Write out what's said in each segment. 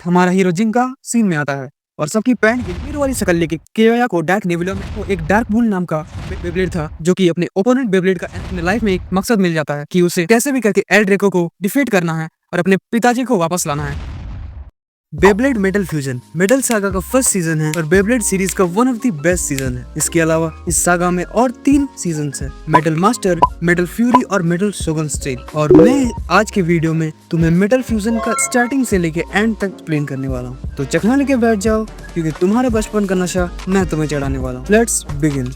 हमारा hero जिंका scene में आता है और सबकी पैंट की हीरो वाली शक्ल लेके केओया को डार्क नेबुला में वो एक डार्क बुल नाम का बेब्लेड था जो कि अपने ओपोनेंट बेब्लेड का अपने लाइफ में एक मकसद मिल जाता है कि उसे कैसे भी करके एल ड्रेको को डिफीट करना है और अपने पिताजी को वापस लाना है। Beyblade metal fusion metal saga का फर्स्ट सीजन है और बेब्लेड सीरीज का one of the best season है। इसके अलावा इस सागा में और 3 सीजन है, मेटल मास्टर, मेटल फ्यूरी और मेटल शोगन स्टेल। और मैं आज के वीडियो में तुम्हें मेटल फ्यूजन का स्टार्टिंग से लेके एंड तक एक्सप्लेन करने वाला हूँ। तो चखना लेके बैठ जाओ क्योंकि तुम्हारे बचपन का नशा मैं तुम्हें चढ़ाने वाला हूँ। Let's begin.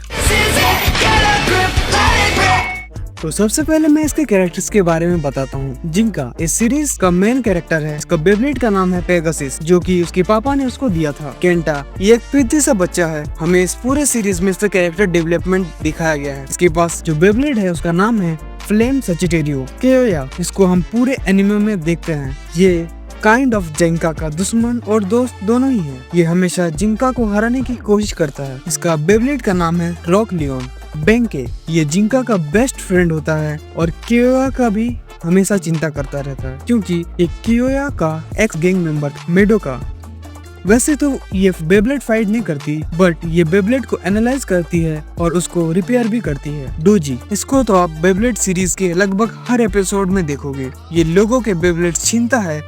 तो सबसे पहले मैं इसके कैरेक्टर्स के बारे में बताता हूँ। जिंका इस सीरीज का मेन कैरेक्टर है। इसका बेब्लेड का नाम है पेगासिस जो कि उसके पापा ने उसको दिया था। केंटा ये एक पिद्दी सा बच्चा है। हमें इस पूरे सीरीज में इसका कैरेक्टर डेवलपमेंट दिखाया गया है। इसके पास जो बेब्लेड है उसका नाम है फ्लेम सजिटेरियो। केओया इसको हम पूरे एनिमे में देखते हैं। ये काइंड ऑफ जिंका का दुश्मन और दोस्त दोनों ही है। ये हमेशा जिंका को हराने की कोशिश करता है। इसका बेब्लेड का नाम है रॉक लियोन। बेंके ये जिंका का बेस्ट फ्रेंड होता है और केओया का भी हमेशा चिंता करता रहता है क्योंकि ये केओया का एक्स गैंग मेंबर मेडोका। वैसे तो ये बेब्लेड फाइट नहीं करती बट ये बेब्लेड को एनालाइज करती है और उसको रिपेयर भी करती है। डोजी इसको तो आप बेब्लेड सीरीज के लगभग हर एपिसोड में देखोगे। ये लोगों के बेब्लेड छीनता है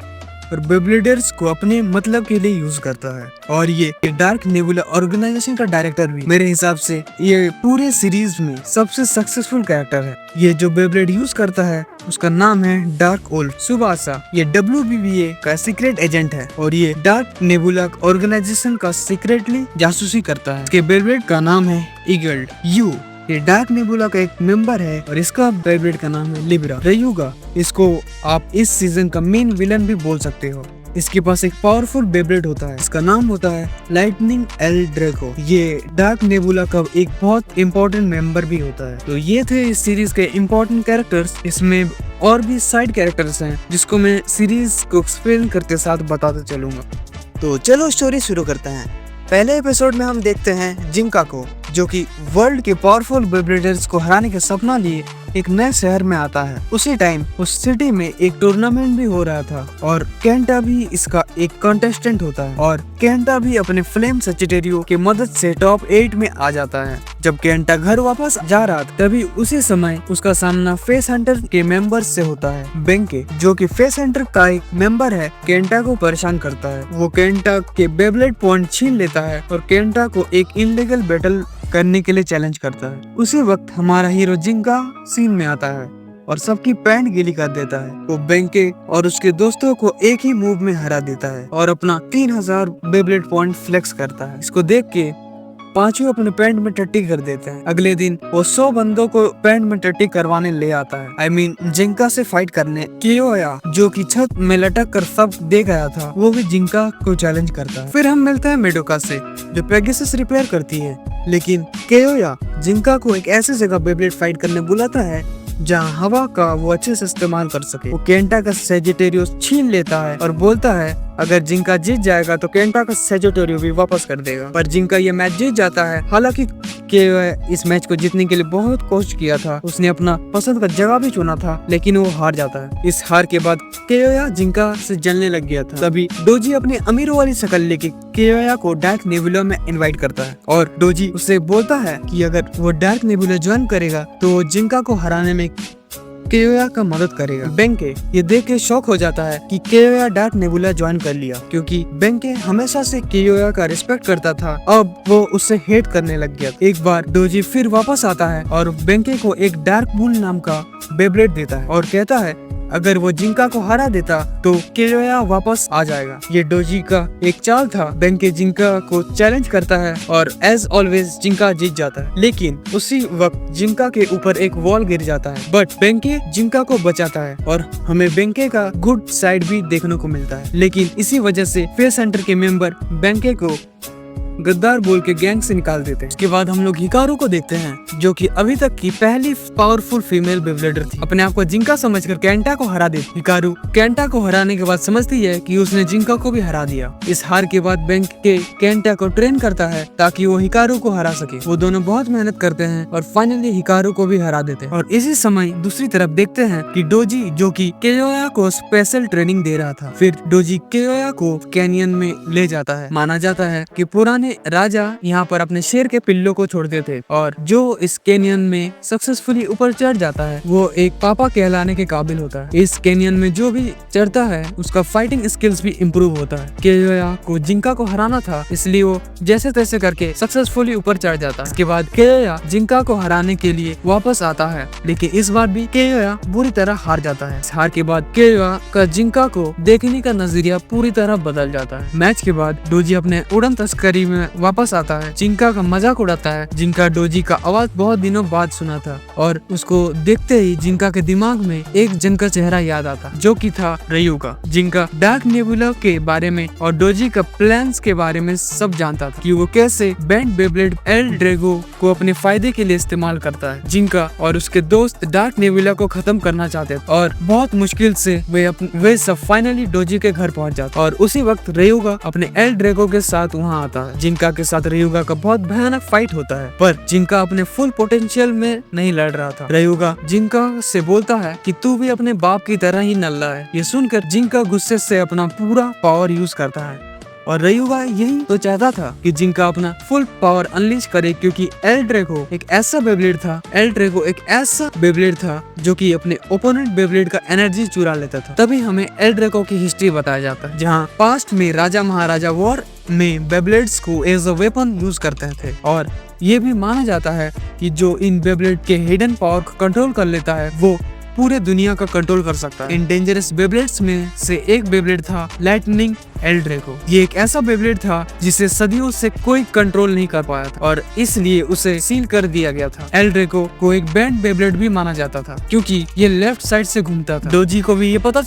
और बेब्लेडर्स को अपने मतलब के लिए यूज करता है। और ये डार्क नेबुला ऑर्गेनाइजेशन का डायरेक्टर भी मेरे हिसाब से ये पूरे सीरीज में सबसे सक्सेसफुल कैरेक्टर है। ये जो बेब्लेड यूज करता है उसका नाम है डार्क ओल्फ सुबासा। ये WBBA का सीक्रेट एजेंट है और ये डार्क नेबुला ऑर्गेनाइजेशन का सीक्रेटली जासूसी करता है। इसके बेब्लेड का नाम है ईगल यू। ये डार्क नेबुला का एक मेंबर है और इसका बेब्लेड का नाम है लिब्रा। रेयुगा इसको आप इस सीजन का मेन विलन भी बोल सकते हो। इसके पास एक पावरफुल बेब्लेड होता है। इसका नाम होता है लाइटनिंग एल ड्रेको। ये डार्क नेबुला का एक बहुत इम्पोर्टेंट मेंबर भी होता है। तो ये थे इस सीरीज के इम्पोर्टेंट कैरेक्टर्स। इसमें और भी साइड कैरेक्टर्स हैं जिसको मैं सीरीज को एक्सप्लेन करते साथ बताते चलूंगा। तो चलो स्टोरी शुरू करते हैं। पहले एपिसोड में हम देखते हैं जिंका को जो कि वर्ल्ड के पावरफुल बेब्लेडर्स को हराने का सपना लिए एक नए शहर में आता है। उसी टाइम उस सिटी में एक टूर्नामेंट भी हो रहा था और केंटा भी इसका एक कंटेस्टेंट होता है और केंटा भी अपने फ्लेम सजिटेरियो की मदद से टॉप 8 में आ जाता है। जब केंटा घर वापस जा रहा था तभी उसी समय उसका सामना फेस हंटर के मेंबर से होता है। बेंके जो कि फेस हंटर का एक मेंबर है केंटा को परेशान करता है। वो केंटा के बेब्लेड पॉइंट छीन लेता है और केंटा को एक इनलीगल बैटल करने के लिए चैलेंज करता है। उसी वक्त हमारा हीरो जिंका सीन में आता है और सबकी पैंट गीली कर देता है। वो बेंके और उसके दोस्तों को एक ही मूव में हरा देता है और अपना 3000 बेब्लेड पॉइंट फ्लेक्स करता है। इसको देख के पांचों अपने पैंट में टट्टी कर देते हैं। अगले दिन वो 100 बंदों को पैंट में टट्टी करवाने ले आता है। I mean, जिंका से फाइट करने। केओया जो कि छत में लटक कर सब देख आया था वो भी जिंका को चैलेंज करता है। फिर हम मिलते हैं मेडोका से जो पेगासस रिपेयर करती है। लेकिन केओया जिंका को एक ऐसी जगह बेब्लेड फाइट करने बुलाता है जहाँ हवा का वो अच्छे से इस्तेमाल कर सके। वो केंटा का सेजिटेरियो छीन लेता है और बोलता है अगर जिंका जीत जाएगा तो केंटा का सेजिटेरियो भी वापस कर देगा। पर जिंका ये मैच जीत जाता है। हालांकि इस मैच को जीतने के लिए बहुत कोशिश किया था। उसने अपना पसंद का जगह भी चुना था लेकिन वो हार जाता है। इस हार के बाद केओया जिंका से जलने लग गया था। तभी डोजी अपनी अमीरों वाली शक्ल लेके केओया को डार्क नेबुला में इनवाइट करता है और डोजी उससे बोलता है कि अगर वो डार्क नेबुला ज्वाइन करेगा तो वो जिंका को हराने में केओया का मदद करेगा। बेंके ये देख के शॉक हो जाता है कि केओया डार्क नेबुला ज्वाइन कर लिया क्योंकि बेंके हमेशा से केओया का रिस्पेक्ट करता था। अब वो उससे हेट करने लग गया। एक बार डोजी फिर वापस आता है और बेंके को एक डार्क बुल नाम का बेब्लेड देता है और कहता है अगर वो जिंका को हरा देता तो केओया वापस आ जाएगा। ये डोजी का एक चाल था। बेंके जिंका को चैलेंज करता है और एज ऑलवेज जिंका जीत जाता है। लेकिन उसी वक्त जिंका के ऊपर एक वॉल गिर जाता है बट बेंके जिंका को बचाता है और हमें बेंके का गुड साइड भी देखने को मिलता है। लेकिन इसी वजह से फेस हंटर के मेंबर बेंके को गद्दार बोल के गैंग से निकाल देते हैं। उसके बाद हम लोग हिकारू को देखते हैं जो कि अभी तक की पहली पावरफुल फीमेल बेब्लेडर थी। अपने आप को जिंका समझकर केंटा को हरा देती। हिकारू केंटा को हराने के बाद समझती है कि उसने जिंका को भी हरा दिया। इस हार के बाद बैंक के केंटा को ट्रेन करता है ताकि वो हिकारू को हरा सके। वो दोनों बहुत मेहनत करते हैं और फाइनली हिकारू को भी हरा देते हैं। और इसी समय दूसरी तरफ देखते हैं कि डोजी जो कि केयोया को स्पेशल ट्रेनिंग दे रहा था। फिर डोजी केयोया को कैनियन में ले जाता है। माना जाता है कि पुराने राजा यहाँ पर अपने शेर के पिल्लों को छोड़ते थे और जो इस कैनियन में सक्सेसफुली ऊपर चढ़ जाता है वो एक पापा कहलाने के काबिल होता है। इस कैनियन में जो भी चढ़ता है उसका फाइटिंग स्किल्स भी इम्प्रूव होता है। केयोया को जिंका को हराना था इसलिए वो जैसे तैसे करके सक्सेसफुली ऊपर चढ़ जाता है। इसके बाद केयोया जिंका को हराने के लिए वापस आता है, लेकिन इस बार भी केयोया बुरी तरह हार जाता है। इस हार के बाद केयोया का जिंका को देखने का नजरिया पूरी तरह बदल जाता है। मैच के बाद डोजी अपने उड़न तस्करी में वापस आता है। जिंका का मजाक उड़ाता है। जिंका डोजी का आवाज बहुत दिनों बाद सुना था और उसको देखते ही जिंका के दिमाग में एक जन का चेहरा याद आता जो कि था रयूगा। जिंका डार्क नेबुला के बारे में और डोजी का प्लान्स के बारे में सब जानता था कि वो कैसे बैंड बेब्लेड एल ड्रैगो को अपने फायदे के लिए इस्तेमाल करता है। जिंका और उसके दोस्त डार्क नेबुला को खत्म करना चाहते थे और बहुत मुश्किल से वे सब फाइनली डोजी के घर पहुंच जाते और उसी वक्त रयूगा अपने एल ड्रैगो के साथ वहां आता है। जिंका के साथ रयूगा का बहुत भयानक फाइट होता है पर जिंका अपने फुल पोटेंशियल में नहीं लड़ रहा था। रयूगा जिंका से बोलता है कि तू भी अपने बाप की तरह ही नल्ला है। ये सुनकर जिंका गुस्से से अपना पूरा पावर यूज करता है और रयूगा यही तो चाहता था कि जिंका अपना फुल पावर अनलीश करे क्योंकि एल ड्रैगो एक ऐसा बेब्लेड था। एल ड्रैगो एक ऐसा बेब्लेड था जो कि अपने ओपोनेंट बेब्लेड का एनर्जी चुरा लेता था। तभी हमें एल ड्रैगो की हिस्ट्री बताया जाता है जहाँ पास्ट में राजा महाराजा वॉर में बेब्लेड्स को एज अ वेपन यूज करते थे और ये भी माना जाता है कि जो इन बेब्लेड के हिडन पावर को कंट्रोल कर लेता है वो पूरे दुनिया का कंट्रोल कर सकता है। इन डेंजरस बेब्लेड्स में से एक बेब्लेड था लाइटनिंग एल ड्रैगो। ये एक ऐसा बेब्लेड था जिसे सदियों से कोई कंट्रोल नहीं कर पाया था और इसलिए उसे सील कर दिया गया था। एल ड्रैगो को एक बैंड बेब्लेड भी माना जाता था क्योंकि ये लेफ्ट साइड से घूमता था। डोजी को भी ये पता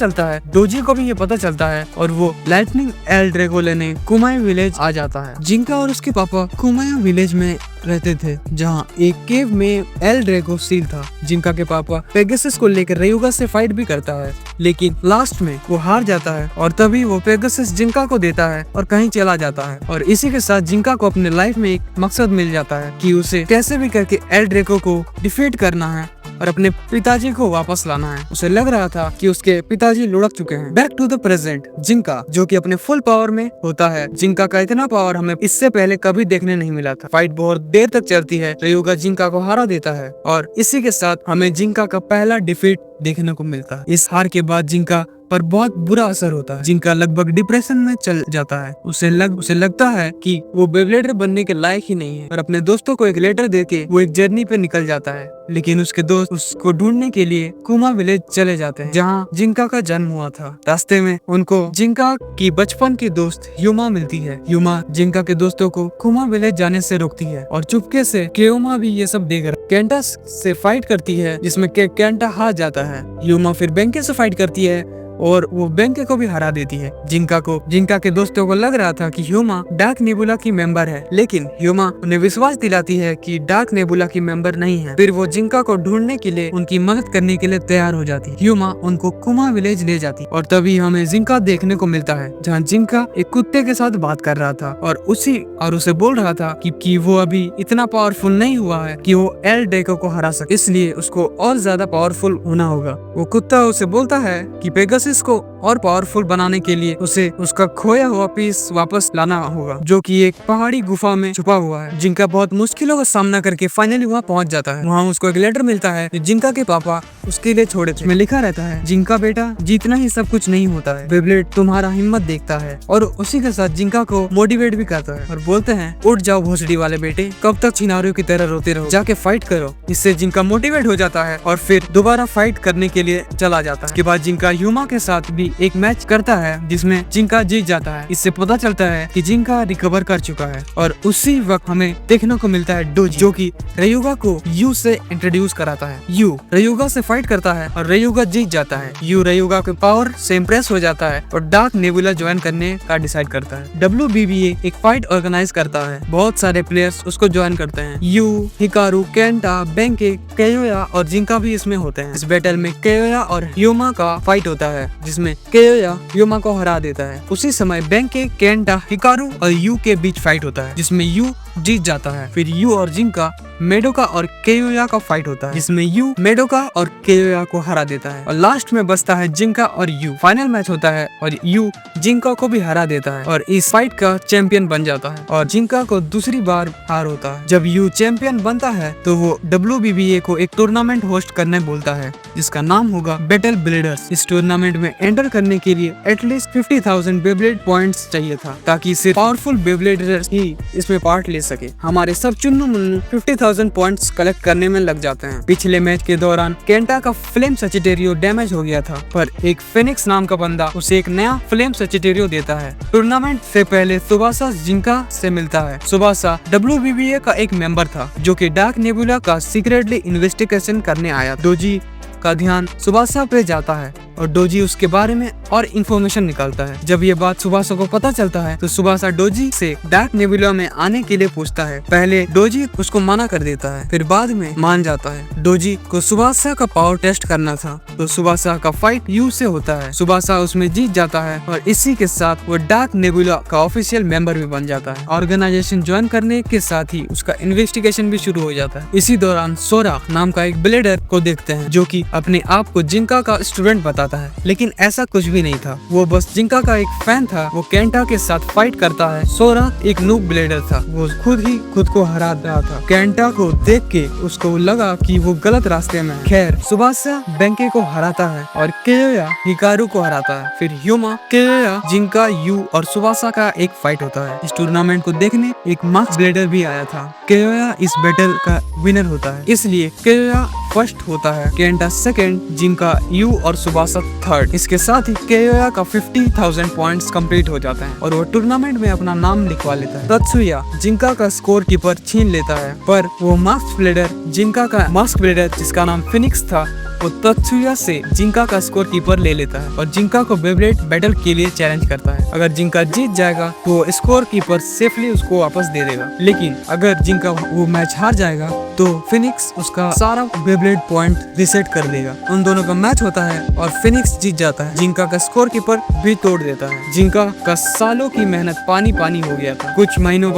चलता है और वो लाइटनिंग एल ड्रैगो लेने कुमाई विलेज आ जाता है। जिंका और उसके पापा कुमाई विलेज में रहते थे जहाँ एक केव में एल ड्रैगो सील था। जिंका के पापा पेगासस को लेकर रयूगा से फाइट भी करता है लेकिन लास्ट में वो हार जाता है और तभी वो पेगासस जिंका को देता है और कहीं चला जाता है और इसी के साथ जिंका को अपने लाइफ में एक मकसद मिल जाता है कि उसे कैसे भी करके एल ड्रैगो को डिफीट करना है और अपने पिताजी को वापस लाना है। उसे लग रहा था कि उसके पिताजी लुढ़क चुके हैं। बैक टू द प्रेजेंट, जिंका जो कि अपने फुल पावर में होता है। जिंका का इतना पावर हमें इससे पहले कभी देखने नहीं मिला था। फाइट बहुत देर तक चलती है। रयूगा जिंका को हरा देता है और इसी के साथ हमें जिंका का पहला डिफीट देखने को मिलता है। इस हार के बाद जिंका पर बहुत बुरा असर होता है। जिंका लगभग डिप्रेशन में चल जाता है। उसे लगता है कि वो बेब्लेडर बनने के लायक ही नहीं है और अपने दोस्तों को एक लेटर देके वो एक जर्नी पे निकल जाता है। लेकिन उसके दोस्त उसको ढूंढने के लिए कुमा विलेज चले जाते हैं जहाँ जिंका का जन्म हुआ था। रास्ते में उनको जिंका की बचपन की दोस्त युमा मिलती है। युमा जिंका के दोस्तों को कुमा विलेज जाने से रोकती है और चुपके से केयोमा भी ये सब देख रहा है। केंटा से फाइट करती है जिसमें केंटा हार जाता है। युमा फिर बेंके से फाइट करती है और वो बेंके को भी हरा देती है। जिंका के दोस्तों को लग रहा था कि ह्यूमा डार्क नेबुला की मेंबर है, लेकिन ह्यूमा उन्हें विश्वास दिलाती है कि डार्क नेबुला की मेंबर नहीं है। फिर वो जिंका को ढूंढने के लिए उनकी मदद करने के लिए तैयार हो जाती है। ह्यूमा उनको कुमा विलेज ले जाती और तभी हमें जिंका देखने को मिलता है जहाँ जिंका एक कुत्ते के साथ बात कर रहा था और उसे बोल रहा था कि वो अभी इतना पावरफुल नहीं हुआ है कि वो एल ड्रैगो को हरा सके, इसलिए उसको और ज्यादा पावरफुल होना होगा। वो कुत्ता उसे बोलता है कि पेगासस को और पावरफुल बनाने के लिए उसे उसका खोया हुआ पीस वापस लाना होगा जो कि एक पहाड़ी गुफा में छुपा हुआ है। जिंका बहुत मुश्किलों का सामना करके फाइनली वहाँ पहुँच जाता है। वहाँ उसको एक लेटर मिलता है जिंका के पापा उसके लिए छोड़े थे। में लिखा रहता है, जिंका बेटा जीतना ही सब कुछ नहीं होता है, बेब्लेड तुम्हारा हिम्मत देखता है। और उसी के साथ जिंका को मोटिवेट भी करता है और बोलते हैं, उठ जाओ भोसड़ी वाले बेटे, कब तक चिनारियों की तरह रोते रहो, जाके फाइट करो। इससे जिंका मोटिवेट हो जाता है और फिर दोबारा फाइट करने के लिए चला जाता है। इसके बाद जिंका ह्यूमा के के साथ भी एक मैच करता है जिसमें जिंका जीत जाता है। इससे पता चलता है कि जिंका रिकवर कर चुका है और उसी वक्त हमें देखने को मिलता है डोजी, जो कि रयुगा को यू से इंट्रोड्यूस कराता है। यू रयुगा से फाइट करता है और रयुगा जीत जाता है। यू रयुगा के पावर से इम्प्रेस हो जाता है और डार्क नेबुला ज्वाइन करने का डिसाइड करता है। WBBA एक फाइट ऑर्गेनाइज करता है, बहुत सारे प्लेयर्स उसको ज्वाइन करते हैं। यू, हिकारू, केंटा, बेंके, केयोया और जिंका भी इसमें होते हैं। इस बैटल में केयोया और ह्यूमा का फाइट होता है जिसमें केयोया ह्यूमा को हरा देता है। उसी समय बेंके, केंटा, हिकारू और यू के बीच फाइट होता है जिसमें यू जीत जाता है। फिर यू और जिंका, मेडोका और केयोया का फाइट होता है जिसमें यू मेडोका और केयोया को हरा देता है और लास्ट में बचता है जिंका और यू। फाइनल मैच होता है और यू जिंका को भी हरा देता है और इस फाइट का चैंपियन बन जाता है और जिंका को दूसरी बार हार होता है। जब यू चैंपियन बनता है तो वो WBBA को एक टूर्नामेंट होस्ट करने बोलता है जिसका नाम होगा बैटल ब्लेडर्स। इस टूर्नामेंट में एंटर करने के लिए एटलीस्ट 50,000 बेब्लेड पॉइंट्स चाहिए था ताकि सिर्फ पावरफुल बेब्लेडर्स ही इसमें पार्ट ले सके। हमारे सब चुन्नू मुन्नू 50,000 पॉइंट्स कलेक्ट करने में लग जाते हैं। पिछले मैच के दौरान केंटा का फ्लेम सचिटेरियो डैमेज हो गया था, पर एक फिनिक्स नाम का बंदा उसे एक नया फ्लेम सचिटेरियो देता है। टूर्नामेंट से पहले सुबासा जिंका से मिलता है। सुबासा WBBA का एक मेंबर था जो कि डार्क नेबुला का सीक्रेटली इन्वेस्टिगेशन करने आया। डोजी का ध्यान सुबासा पे जाता है और डोजी उसके बारे में और इंफॉर्मेशन निकालता है। जब ये बात सुबासा को पता चलता है तो सुबासा डोजी से डार्क नेबुला में आने के लिए पूछता है। पहले डोजी उसको मना कर देता है, फिर बाद में मान जाता है। डोजी को सुबासा का पावर टेस्ट करना था तो सुबासा का फाइट यू से होता है। सुबासा उसमें जीत जाता है और इसी के साथ वो डार्क नेबुला का ऑफिशियल मेंबर भी बन जाता है। ऑर्गेनाइजेशन ज्वाइन करने के साथ ही उसका इन्वेस्टिगेशन भी शुरू हो जाता है। इसी दौरान सोरा नाम का एक ब्लेडर को देखते हैं जो कि अपने आप को जिंका का स्टूडेंट बताता है, लेकिन ऐसा कुछ भी नहीं था। वो बस जिंका का एक फैन था। वो केंटा के साथ फाइट करता है। सोरा एक नूब ब्लेडर था, वो खुद को हरा रहा था। केंटा को देख के उसको लगा कि वो गलत रास्ते में है। खैर सुबासा बेंके को हराता है और केयोया हिकारू को हराता है। फिर ह्यूमा, केयोया, जिंका, यू और सुबासा का एक फाइट होता है। इस टूर्नामेंट को देखने एक मास्क ब्लेडर भी आया था। केयोया इस बैटल का विनर होता है, इसलिए केयोया फर्स्ट होता है, केंटा सेकंड, जिंका, यू और सुबासा थर्ड। इसके साथ ही केयोया का 50,000 पॉइंट्स कंप्लीट हो जाता है और वो टूर्नामेंट में अपना नाम लिखवा लेता है। तत्सुया जिंका का स्कोर कीपर छीन लेता है, पर वो मास्क ब्लेडर जिंका का मास्क ब्लेडर जिसका नाम फिनिक्स था वो तत्सुया से जिंका का स्कोर कीपर ले लेता है और जिंका को बेब्लेड बैटल के लिए चैलेंज करता है। अगर जिंका जीत जाएगा तो स्कोर कीपर सेफली उसको वापस दे देगा, लेकिन अगर जिंका वो मैच हार जाएगा तो फिनिक्स उसका सारा बेब्लेड पॉइंट रिसेट कर देगा। उन दोनों का मैच होता है और फिनिक्स जीत जाता है। जिंका का स्कोर कीपर भी तोड़ देता है। जिंका का सालों की मेहनत पानी पानी हो गया था। कुछ महीनों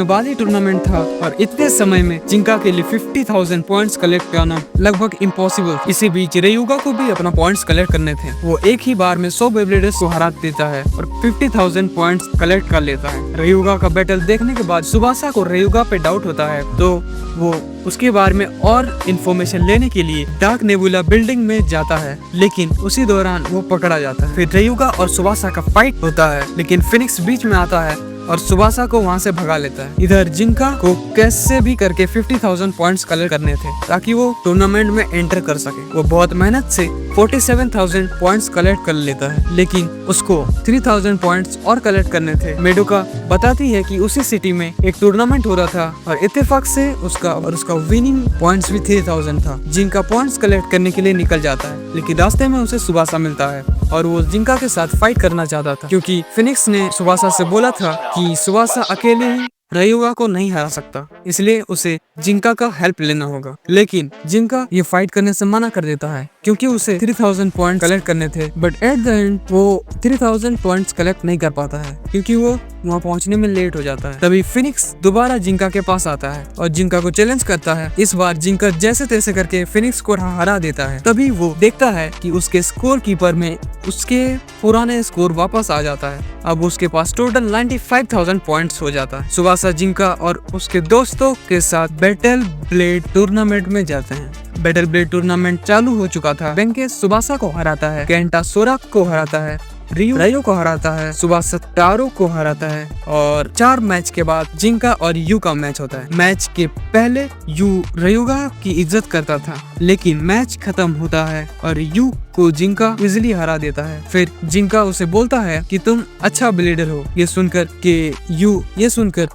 बाद ही टूर्नामेंट था और इतने समय में जिंका के लिए 50,000 पॉइंट्स कलेक्ट करना लगभग इम्पॉसिबल। इसी बीच रयुगा को भी अपना पॉइंट्स कलेक्ट करने थे। वो एक ही बार में 100 बेब्लेडर्स को हरा देता है और 50,000 पॉइंट्स कलेक्ट कर लेता है। रयुगा का बैटल देखने के बाद सुबासा को रयुगा पे डाउट होता है तो वो उसके बारे में और इन्फॉर्मेशन लेने के लिए डार्क नेबुला बिल्डिंग में जाता है, लेकिन उसी दौरान वो पकड़ा जाता है। फिर रयुगा और सुबासा का फाइट होता है, लेकिन फिनिक्स बीच में आता है और सुबासा को वहां से भगा लेता है। इधर जिंका को कैसे भी करके 50,000 पॉइंट्स कलेक्ट करने थे ताकि वो टूर्नामेंट में एंटर कर सके। वो बहुत मेहनत से 47,000 पॉइंट्स कलेक्ट कर लेता है, लेकिन उसको 3,000 पॉइंट्स और कलेक्ट करने थे। मेडोका बताती है कि उसी सिटी में एक टूर्नामेंट हो रहा था और इत्तेफाक से उसका विनिंग पॉइंट्स भी 3,000 था। जिंका पॉइंट्स कलेक्ट करने के लिए निकल जाता है, लेकिन रास्ते में उसे सुबासा मिलता है और वो जिंका के साथ फाइट करना चाहता था क्योंकि फिनिक्स ने सुबासा से बोला था कि सुबासा अकेले ही रयुगा को नहीं हरा सकता, इसलिए उसे जिंका का हेल्प लेना होगा। लेकिन जिंका ये फाइट करने से मना कर देता है क्योंकि उसे 3,000 पॉइंट कलेक्ट करने थे, बट एट द एंड वो 3,000 पॉइंट्स कलेक्ट नहीं कर पाता है क्योंकि वो वहाँ पहुँचने में लेट हो जाता है। तभी फिनिक्स दोबारा जिंका के पास आता है और जिंका को चैलेंज करता है। इस बार जिंका जैसे तैसे करके फिनिक्स को हरा देता है। तभी वो देखता है कि उसके स्कोर कीपर में उसके पुराने स्कोर वापस आ जाता है। अब उसके पास टोटल 95,000 पॉइंट्स हो जाता है। सुबासा जिंका और उसके दोस्तों के साथ बैटल ब्लेड टूर्नामेंट में जाते हैं। बैटल ब्लेड टूर्नामेंट चालू हो चुका था। बेंके सुबासा को हराता है, केंटा सोरा को हराता है, रयो को हराता है, सुबासा टारो को हराता है और 4 मैच के बाद जिंका और यू का मैच होता है। मैच के पहले यू रयुगा की इज्जत करता था, लेकिन मैच खत्म होता है और यू को को जिंका इजिली हरा देता है। फिर जिंका उसे बोलता है कि तुम अच्छा ब्लेडर हो। ये सुनकर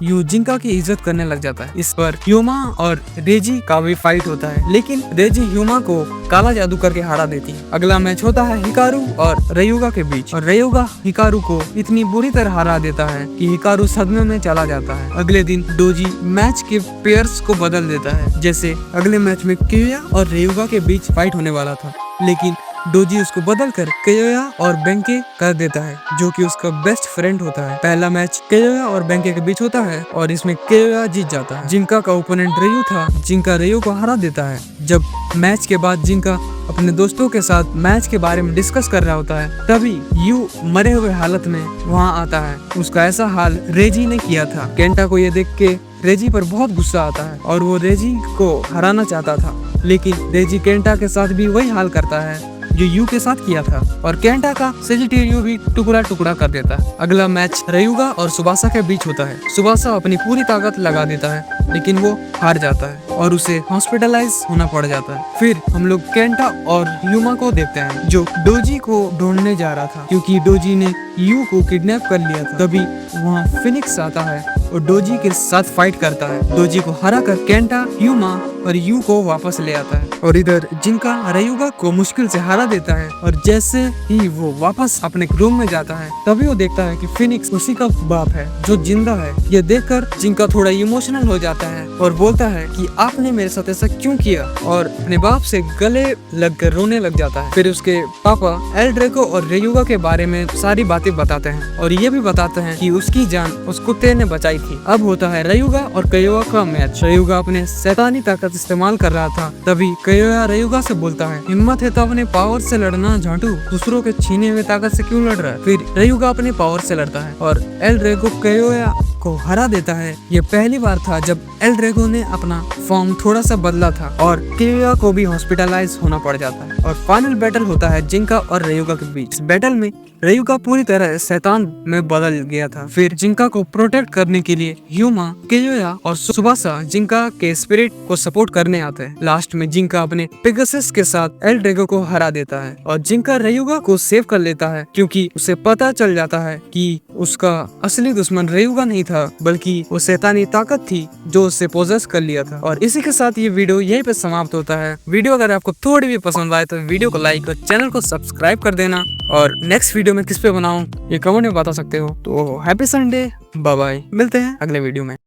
यू जिंका की इज्जत करने लग जाता है। इस पर ह्यूमा और रेजी का भी फाइट होता है, लेकिन रेजी ह्यूमा को काला जादू करके हरा देती है। अगला मैच होता है हिकारू और रयुगा के बीच, और रयुगा हिकारू को इतनी बुरी तरह हरा देता है कि हिकारू सदमे में चला जाता है। अगले दिन डोजी मैच के पेयर्स को बदल देता है। जैसे अगले मैच में कियोया और रयुगा के बीच फाइट होने वाला था, लेकिन डोजी उसको बदल कर कियोया और बेंके कर देता है, जो कि उसका बेस्ट फ्रेंड होता है। पहला मैच कियोया और बेंके के बीच होता है और इसमें कियोया जीत जाता है। जिंका का ओपोनेंट रयू था। जिंका रयू को हरा देता है। जब मैच के बाद जिंका अपने दोस्तों के साथ मैच के बारे में डिस्कस कर रहा होता है, तभी यू मरे हुए हालत में वहाँ आता है। उसका ऐसा हाल रेजी ने किया था। केंटा को ये देख के रेजी पर बहुत गुस्सा आता है और वो रेजी को हराना चाहता था, लेकिन रेजी केंटा के साथ भी वही हाल करता है जो यू के साथ किया था, और केंटा का सेजिटेरियो भी टुकड़ा टुकड़ा कर देता है। अगला मैच रयुगा और सुबासा के बीच होता है। सुबासा अपनी पूरी ताकत लगा देता है, लेकिन वो हार जाता है और उसे हॉस्पिटलाइज होना पड़ जाता है। फिर हम लोग केंटा और ह्यूमा को देखते हैं, जो डोजी को ढूंढने जा रहा था, क्योंकि डोजी ने यू को किडनैप कर लिया था। तभी वहाँ फिनिक्स आता है और डोजी के साथ फाइट करता है। डोजी को हरा कर केंटा ह्यूमा और यू को वापस ले आता है, और इधर जिंका रयुगा को मुश्किल से हरा देता है। और जैसे ही वो वापस अपने रूम में जाता है, तभी वो देखता है कि फिनिक्स उसी का बाप है जो जिंदा है। ये देखकर जिंका थोड़ा इमोशनल हो जाता है और बोलता है कि आपने मेरे साथ ऐसा क्यों किया, और अपने बाप से गले लगकर रोने लग जाता है। फिर उसके पापा एल ड्रेको और रयुगा के बारे में सारी बातें बताते हैं, और ये भी बताते हैं कि उसकी जान उस कुत्ते ने बचाई थी। अब होता है रयुगा और कियोया का मैच। रयुगा अपने शैतानी ताकत इस्तेमाल कर रहा था, तभी कियोया रयुगा से बोलता है, हिम्मत है तो अपने पावर से लड़ना झांटू, दूसरों के छीने हुए ताकत से क्यों लड़ रहा है। फिर रयुगा अपने पावर से लड़ता है और एल ड्रेगो कियोया को हरा देता है। ये पहली बार था जब एल ड्रेगो ने अपना फॉर्म थोड़ा सा बदला था, और कियोया को भी हॉस्पिटलाइज होना पड़ जाता है। और फाइनल बैटल होता है जिंका और रयुगा के बीच। इस बैटल में रयुगा पूरी तरह शैतान में बदल गया था। फिर जिंका को प्रोटेक्ट करने के लिए ह्यूमा, कियोया और सुबासा जिंका के स्पिरिट को सपोर्ट करने आते हैं। लास्ट में जिंका अपने पेगासस के साथ एल ड्रेगो को हरा देता है, और जिंका रयुगा को सेव कर लेता है, क्योंकि उसे पता चल जाता है कि उसका असली दुश्मन रयुगा नहीं था, बल्कि वो शैतानी ताकत थी जो उसे पोजेस कर लिया था। और इसी के साथ ये वीडियो यहीं पे समाप्त होता है। वीडियो अगर आपको थोड़ी भी पसंद आए तो वीडियो को लाइक और चैनल को सब्सक्राइब कर देना, और नेक्स्ट वीडियो में किस पे बनाऊं ये कमेंट में बता सकते हो। तो हैप्पी संडे, बाय बाय, मिलते हैं अगले वीडियो में।